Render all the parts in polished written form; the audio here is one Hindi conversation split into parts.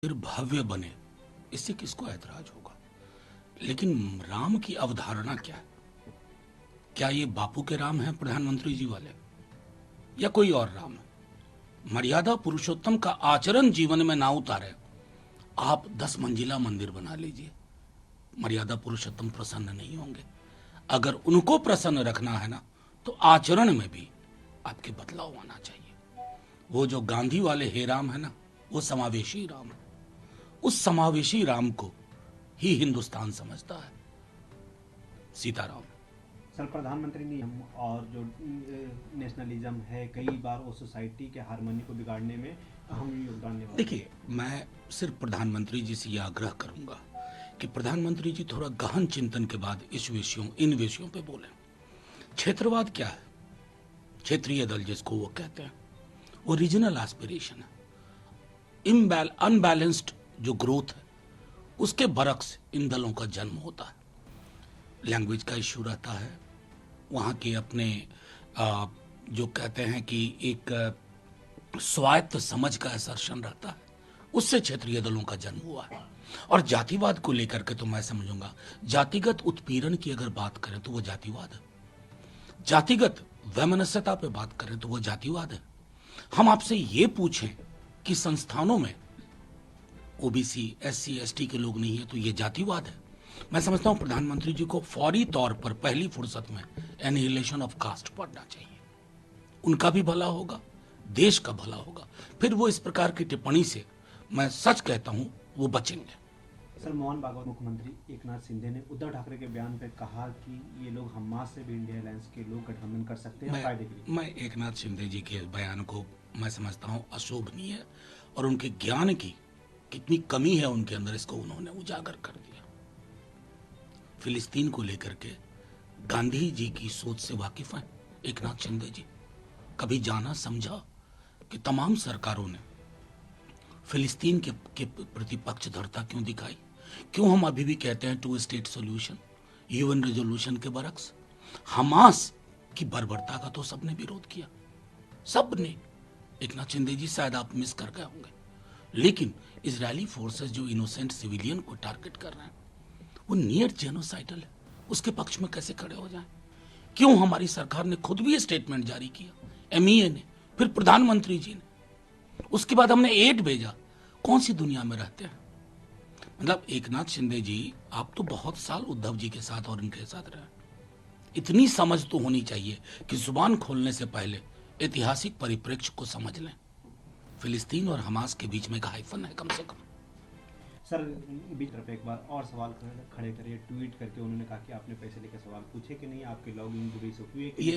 फिर भव्य बने, इससे किसको ऐतराज होगा। लेकिन राम की अवधारणा क्या है? क्या ये बापू के राम हैं प्रधानमंत्री जी वाले, या कोई और राम है? मर्यादा पुरुषोत्तम का आचरण जीवन में ना उतारे, आप 10 मंजिला मंदिर बना लीजिए, मर्यादा पुरुषोत्तम प्रसन्न नहीं होंगे। अगर उनको प्रसन्न रखना है ना, तो आचरण में भी आपके बदलाव आना चाहिए। वो जो गांधी वाले हे राम है ना, वो समावेशी राम है। उस समावेशी राम को ही हिंदुस्तान समझता है। सीताराम। सर, प्रधानमंत्री नियम और जो नेशनलिज्म है, कई बार वो सोसाइटी के हारमोनी को बिगाड़ने में अहम योगदान निभाते हैं। देखिए, मैं सिर्फ प्रधानमंत्री जी से यह आग्रह करूंगा कि प्रधानमंत्री जी थोड़ा गहन चिंतन के बाद इन विषयों पे बोलें। क्षेत्रवाद क्या है? क्षेत्रीय दल जिसको वो कहते हैं, वो रीजनल एस्पिरेशन है। अनबैलेंस्ड जो ग्रोथ है, उसके बरक्स इन दलों का जन्म होता है। लैंग्वेज का इश्यू रहता है, वहाँ के अपने जो कहते हैं कि एक स्वायत्त समझ का असर्शन रहता है, उससे क्षेत्रीय दलों का जन्म हुआ है। और जातिवाद को लेकर के तो मैं समझूंगा, जातिगत उत्पीड़न की अगर बात करें तो वो जातिवाद है। जातिगत वैमनस्यता पे बात करें तो वो जातिवाद है। हम आपसे ये पूछें कि संस्थानों में ओबीसी, एससी, एसटी के लोग नहीं है, तो ये जातिवाद है। मैं समझता हूं प्रधानमंत्री जी को फौरी तौर पर पहली फुर्सत में एनिहिलेशन ऑफ कास्ट पढ़ना चाहिए। उनका भी भला होगा, देश का भला होगा। फिर वो इस प्रकार की टिप्पणी से, मैं सच कहता हूं, वो बचेंगे। सर, मोहन भागवत मुख्यमंत्री एकनाथ शिंदे ने उद्धव ठाकरे के बयान पर कहा कि ये लोग हमास से भी इंडिया अलायंस के लोग गठबंधन कर सकते हैं फायदे के लिए। मैं एकनाथ शिंदे जी के बयान को मैं समझता हूं अशोभनीय है, और उनके ज्ञान की कितनी कमी है उनके अंदर, इसको उन्होंने उजागर कर दिया। फिलिस्तीन को लेकर के गांधी जी की सोच से वाकिफ हैं एकनाथ शिंदे जी। कभी जाना समझा कि तमाम सरकारों ने फिलिस्तीन के प्रति पक्षधरता क्यों दिखाई? क्यों हम अभी भी कहते हैं 2 स्टेट सॉल्यूशन, यूएन रेजोल्यूशन के बरक्स? हमास की बर्बरता का तो सबने विरोध किया, सबने। एकनाथ शिंदे जी शायद आप मिस कर गए होंगे, लेकिन इजरायली फोर्सेस जो इनोसेंट सिविलियन को टारगेट कर रहे हैं, वो नियर जेनोसाइडल है। उसके पक्ष में कैसे खड़े हो जाएं? क्यों हमारी सरकार ने खुद भी स्टेटमेंट जारी किया, एमईए ने, फिर प्रधानमंत्री जी ने, उसके बाद हमने एड भेजा। कौन सी दुनिया में रहते हैं? मतलब एकनाथ शिंदे जी, आप तो बहुत साल उद्धव जी के साथ और इनके साथ रहे, इतनी समझ तो होनी चाहिए कि जुबान खोलने से पहले ऐतिहासिक परिप्रेक्ष्य को समझ लें। फिलिस्तीन और हमास के बीच में एक हाइफन है कम से कम। सर, बीच तरफ एक बार और सवाल खड़े करिए। ट्वीट करके उन्होंने कहा कि आपने पैसे लेकर सवाल पूछे कि नहीं, आपके लॉगिन दुबई से हुए कि ये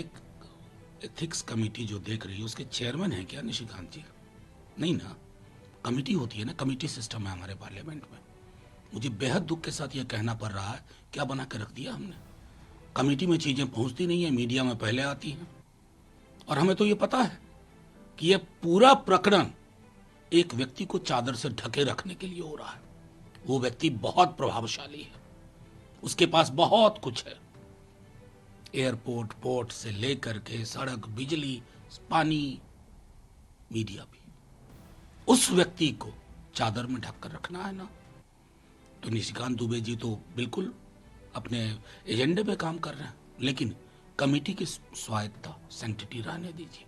एथिक्स कमेटी जो देख रही है, उसके चेयरमैन है क्या निशिकांत जी? नहीं ना, कमेटी होती है ना, कमेटी सिस्टम है हमारे पार्लियामेंट में। मुझे बेहद दुख के साथ यह कहना पड़ रहा है, क्या बना के रख दिया हमने। कमेटी में चीजें पहुंचती नहीं है, मीडिया में पहले आती हैं, और हमें तो ये पता है कि यह पूरा प्रकरण एक व्यक्ति को चादर से ढके रखने के लिए हो रहा है। वो व्यक्ति बहुत प्रभावशाली है, उसके पास बहुत कुछ है, एयरपोर्ट, पोर्ट से लेकर के सड़क, बिजली, पानी, मीडिया भी। उस व्यक्ति को चादर में ढक कर रखना है ना, तो निशिकांत दुबे जी तो बिल्कुल अपने एजेंडे पे काम कर रहे हैं, लेकिन कमेटी की स्वायत्तता, सैंक्टिटी रहने दीजिए।